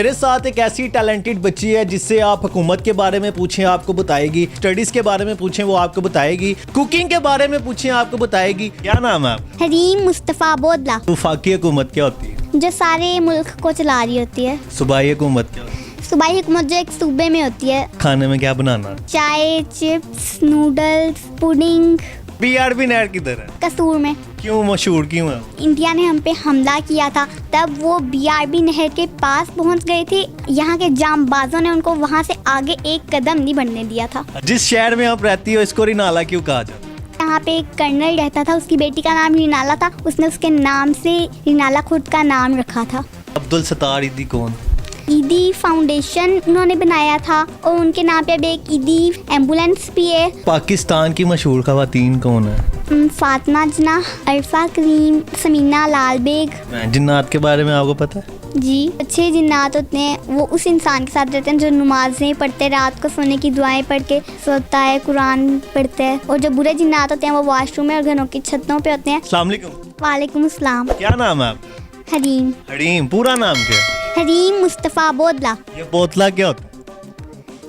मेरे साथ एक ऐसी टैलेंटेड बच्ची है जिससे आप हुकूमत के बारे में पूछें आपको बताएगी, स्टडीज के बारे में पूछें वो आपको बताएगी, कुकिंग के बारे में पूछें आपको बताएगी। क्या नाम है आप? हरीम मुस्तफ़ा बोदला। वफाकी हुकूमत क्या होती है? जो सारे मुल्क को चला रही होती है। सूबाई हुकूमत क्या होती है? सूबाई हुकूमत जो एक सूबे में होती है। खाने में क्या बनाना? चाय, चिप्स, नूडल्स, पुडिंग। बीआरबी नहर किधर है? कसूर में। क्यों मशहूर क्यों है? इंडिया ने हम पे हमला किया था, तब वो बीआरबी नहर के पास पहुंच गए थे। यहाँ के जामबाजों ने उनको वहाँ से आगे एक कदम नहीं बढ़ने दिया था। जिस शहर में आप रहती हो इसको रिनाला क्यों कहा जाता है? यहाँ पे एक कर्नल रहता था, उसकी बेटी का नाम रिनाला था, उसने उसके नाम से रिनाला खुद का नाम रखा था। अब्दुल सत्तार ईदी कौन? ईदी फाउंडेशन उन्होंने बनाया था और उनके नाम पे अब एक ईदी एम्बुलेंस भी है। पाकिस्तान की मशहूर खवातीन कौन है? फातिमा जना, अरफा करीम, समीना लाल बेग। जिन्नात के बारे में आपको पता है? जी, अच्छे जिन्नात होते हैं, वो उस इंसान के साथ रहते हैं जो नमाजें पढ़ते, रात को सोने की दुआएं पढ़ के सोता है, कुरान पढ़ते हैं। और जो बुरे जिन्नात होते हैं वो वॉशरूम में और घरों की छतों पे होते हैं। अस्सलाम वालेकुम। वालेकुम अस्सलाम। क्या नाम है आप? हरीम। हरीम, पूरा नाम क्या है? हरीम मुस्तफ़ा बोदला। ये बोतला क्या होता है?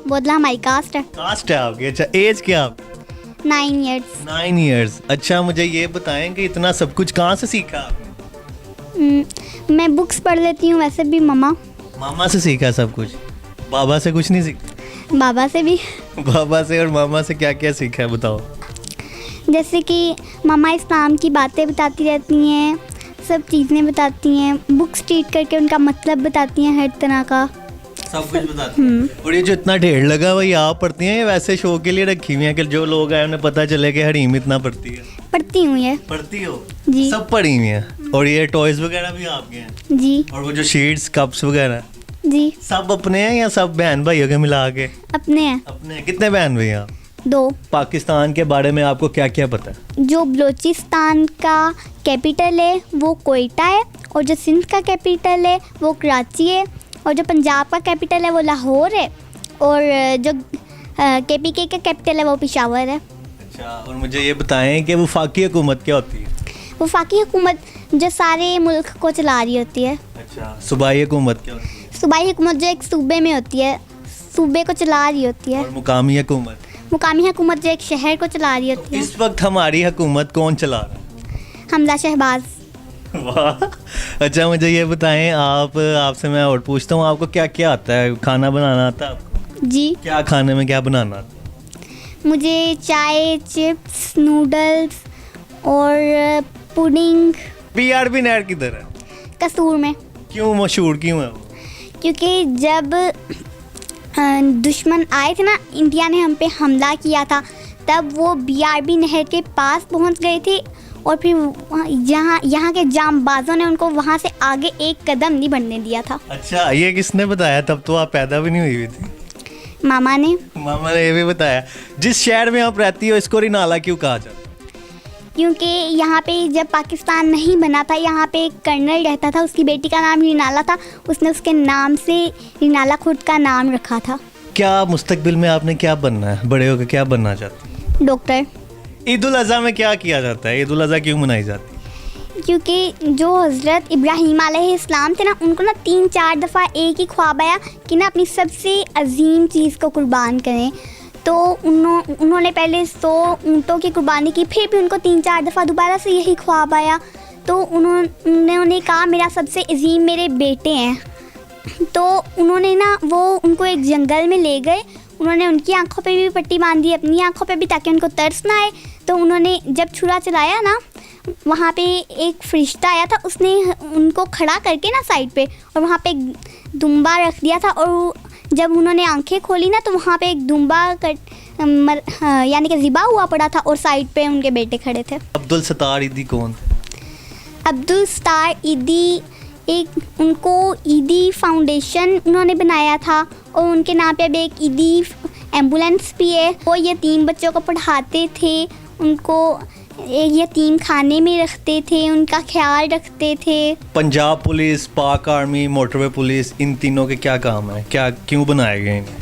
बोदला हमारी कास्ट है। कास्ट है आपकी? अच्छा, एज क्या आप? 9 इयर्स। 9 इयर्स। अच्छा, मुझे ये बताएं कि इतना सब कुछ कहाँ से सीखा आपने? मैं बुक्स पढ़ लेती हूँ, वैसे भी मामा से सीखा सब कुछ? बाबा से कुछ नहीं सीखा? बाबा से भी। बाबा से और मामा से क्या क्या सीखा है बताओ? जैसे कि मामा इस्लाम की बातें बताती रहती हैं, सब चीज़ें बताती हैं, बुक्स रीड करके उनका मतलब बताती हैं, हर तरह का सब कुछ बताती हैं। और ये जो इतना ढेर लगा हुआ ये आप पढ़ती हैं या वैसे शो के लिए रखी हुई हैं कि जो लोग आए उन्हें पता चले कि हरीम इतना पढ़ती है? पढ़ती हूँ ये। पढ़ती हो? जी। सब पढ़ी हुई हैं। और ये टॉयज वगैरह भी आपके हैं? जी। और वो जो शीट्स कप्स वगैरह जी। सब अपने हैं या सब बहन भाइयों के मिला के? अपने हैं। अपने हैं। कितने बहन भाई हैं आप? 2। पाकिस्तान के बारे में आपको क्या क्या पता है? जो बलूचिस्तान का कैपिटल है वो कोयटा है, और जो सिंध का कैपिटल है वो कराची है, और जो पंजाब का कैपिटल है वो लाहौर है, और जो केपीके का कैपिटल है वो पेशावर है। अच्छा, और मुझे ये बताएं कि वफाकी हुकूमत क्या होती है? वफाकी हुकूमत जो सारे मुल्क को चला रही होती है। अच्छा, सूबाई हुकूमत क्या होती है? सूबाई हुकूमत जो एक सूबे में होती है, सूबे को चला रही होती है। और मुकामी हुकूमत? मुकामी हुकूमत जो एक शहर को चला रही होती है। इस वक्त हमारी हुकूमत कौन चला रहा है? हमजा शहबाज। वाह। अच्छा, मुझे ये बताएं आपसे मैं और पूछता हूँ, आपको क्या क्या आता है? खाना बनाना आता है आपको? जी। क्या खाने में क्या बनाना आता है? मुझे चाय, चिप्स, नूडल्स और पुडिंग। बीआरबी नहर किधर है? कसूर में। क्यों मशहूर क्यों है वो? क्योंकि जब दुश्मन आए थे ना, इंडिया ने हम पे हमला किया था, तब वो बीआरबी नहर के पास पहुंच गए थे, और फिर यहाँ के जामबाजों ने उनको वहाँ से आगे एक कदम नहीं बढ़ने दिया था। अच्छा, ये किसने बताया? तब तो आप पैदा भी नहीं हुई थी। मामा ने। मामा ने ये भी बताया। जिस शहर में आप रहती हो इसको रिनाला क्यों कहा जाता है? क्योंकि यहाँ पे जब पाकिस्तान नहीं बना था, यहाँ पे एक कर्नल रहता था, उसकी बेटी का नाम रिनाला था, उसने उसके नाम से रिनाला खुद का नाम रखा था। क्या मुस्तकबिल में आपने क्या बनना है? बड़े होकर क्या बनना चाहते हैं? डॉक्टर। ईद उल अज़हा में क्या किया जाता है? ईद उल अज़हा क्यों मनाई जाती है? क्योंकि जो हज़रत इब्राहीम अलैहिस्सलाम थे ना, उनको ना 3-4 दफ़ा एक ही ख्वाब आया कि ना अपनी सबसे अजीम चीज़ को कुर्बान करें। तो उन्होंने पहले 100 ऊँटों की कुर्बानी की, फिर भी उनको 3-4 दफ़ा दोबारा से यही ख्वाब आया। तो उन्होंने कहा मेरा सबसे अजीम मेरे बेटे हैं। तो उन्होंने ना उनको एक जंगल में ले गए, उन्होंने उनकी आंखों पे भी पट्टी बांधी, अपनी आंखों पे भी, ताकि उनको तरस ना आए। तो उन्होंने जब छुरा चलाया ना, वहाँ पे एक फरिश्ता आया था, उसने उनको खड़ा करके ना साइड पे, और वहाँ पे एक दुम्बा रख दिया था, और जब उन्होंने आंखें खोली ना तो वहाँ पे एक दुम्बा यानी कि ज़िबा हुआ पड़ा था, और साइड पे उनके बेटे खड़े थे। अब्दुल सत्तार ईदी कौन थे? अब्दुल सत्तार ईदी उनको ईदी फाउंडेशन उन्होंने बनाया था, और उनके नाम पे अब एक ईदी एम्बुलेंस भी है। वो यतीम बच्चों को पढ़ाते थे, उनको एक यतीम खाने में रखते थे, उनका ख्याल रखते थे। पंजाब पुलिस, पाक आर्मी, मोटरवे पुलिस, इन तीनों के क्या काम है? क्या क्यों बनाए गए इन्हें?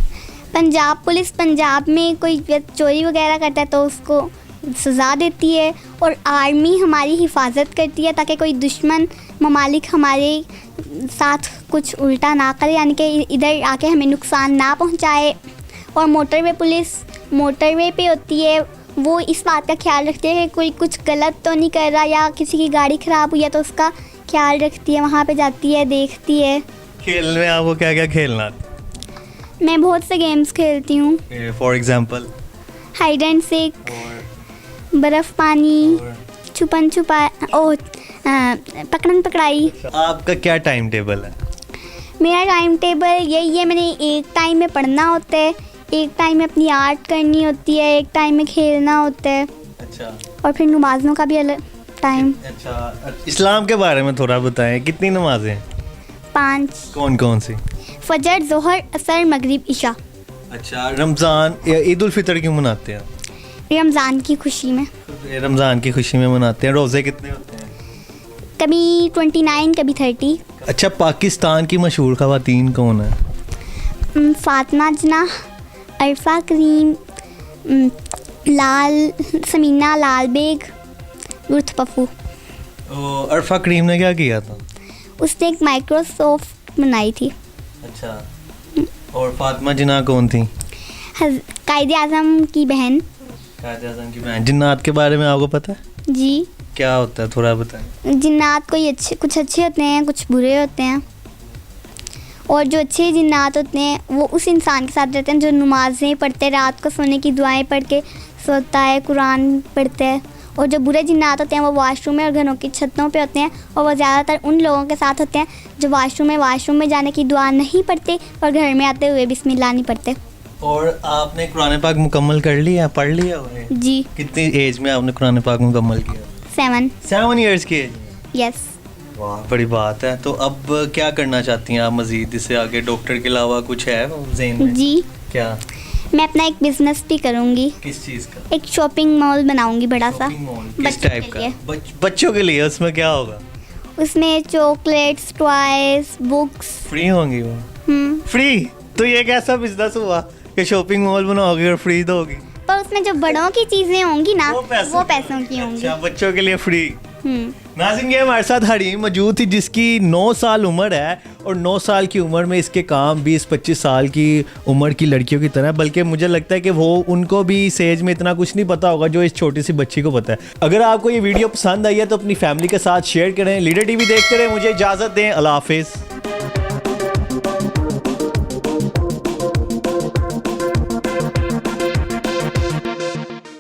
पंजाब पुलिस पंजाब में कोई चोरी वगैरह करता है तो उसको सज़ा देती है, और आर्मी हमारी हिफाजत करती है ताकि कोई दुश्मन ममालिक हमारे साथ कुछ उल्टा ना करे, यानी कि इधर आके हमें नुकसान ना पहुंचाए। और मोटरवे पुलिस मोटरवे पे होती है, वो इस बात का ख्याल रखती है कि कोई कुछ गलत तो नहीं कर रहा या किसी की गाड़ी ख़राब हुई है तो उसका ख्याल रखती है, वहाँ पे जाती है, देखती है। खेलने में आपको क्या क्या खेलना? मैं बहुत से गेम्स खेलती हूँ, for example? Hide and seek, बर्फ़ पानी, छुपन छुपा, पकड़न पकड़ाई। आपका क्या टाइम टेबल है? मेरा टाइम टेबल यही है, मैंने एक टाइम में पढ़ना होता है, एक टाइम में अपनी आर्ट करनी होती है, एक टाइम में खेलना होता है। अच्छा। और फिर नमाज़ों का भी अलग टाइम। अच्छा, इस्लाम के बारे में थोड़ा बताएं, कितनी नमाजें हैं? 5। कौन कौन सी? फजर, ज़ोहर, असर, मगरिब, इशा। अच्छा, रमज़ान या ईद उल फितर क्यों मनाते हैं? रमज़ान की खुशी में। रमज़ान की खुशी में मनाते हैं। रोज़े कितने होते हैं? कभी 29, कभी 30। अच्छा, पाकिस्तान की मशहूर ख़वातीन कौन है? फातिमा जना, अरफा करीम, लाल समीना लाल बेग, रुत पप्पू। अरफा करीम ने क्या किया था? उसने एक माइक्रोसॉफ्ट बनाई थी। अच्छा, और फातिमा जिन्ना कौन थी? कायदे आज़म की बहन। कायदे आज़म की बहन। जिन्नात के बारे में आपको पता है? जी। क्या होता है, थोड़ा बताएं। जिन्नात कोई अच्छे, कुछ अच्छे होते हैं, कुछ बुरे होते हैं। और जो अच्छे जिन्नात होते हैं वो उस इंसान के साथ रहते हैं जो नमाज़ें पढ़ते हैं, रात को सोने की दुआएं पढ़ के सोता है, कुरान पढ़ता है। और जो बुरे जिन्नात होते हैं वो वाशरूम में और घरों की छतों पे होते हैं, और वो ज़्यादातर उन लोगों के साथ होते हैं जो वाशरूम में जाने की दुआ नहीं पढ़ते और घर में आते हुए बिस्मिल्लाह नहीं पढ़ते। और आपने कुरान पाक मुकम्मल कर लिया, पढ़ लिया हुआ? जी। कितनी एज में आपने कुरान पाक मुकम्मल किया? 7 ईयर्स की एज? यस। वाह, बड़ी बात है। तो अब क्या करना चाहती हैं आप मज़ीद, इससे आगे डॉक्टर के अलावा कुछ है ज़हन में? जी। क्या? मैं अपना एक बिजनेस भी करूँगी। किस चीज़ का? एक शॉपिंग मॉल बनाऊँगी बड़ा सा। किस टाइप का? बच्चों के लिए। उसमें क्या होगा? उसमें चॉकलेट्स, टॉयज, बुक्स। फ्री होंगी वो? फ्री? तो ये कैसा बिजनेस हुआ कि शॉपिंग मॉल बनाओगी और फ्री दोगी? पर उसमें जो बड़ों की चीज़ें होंगी ना वो पैसों की होंगी। अच्छा, बच्चों के लिए फ्री। नाज़रीन, ये हमारे साथ हरीम मौजूद थी जिसकी 9 साल उम्र है, और 9 साल की उम्र में इसके काम 20-25 साल की उम्र की लड़कियों की तरह। बल्कि मुझे लगता है कि वो उनको भी इस एज में इतना कुछ नहीं पता होगा जो इस छोटी सी बच्ची को पता है। अगर आपको ये वीडियो पसंद आई है तो अपनी फैमिली के साथ शेयर करें। लीडर टीवी देखते रहे। मुझे इजाज़त दें। अल्लाह हाफिज़।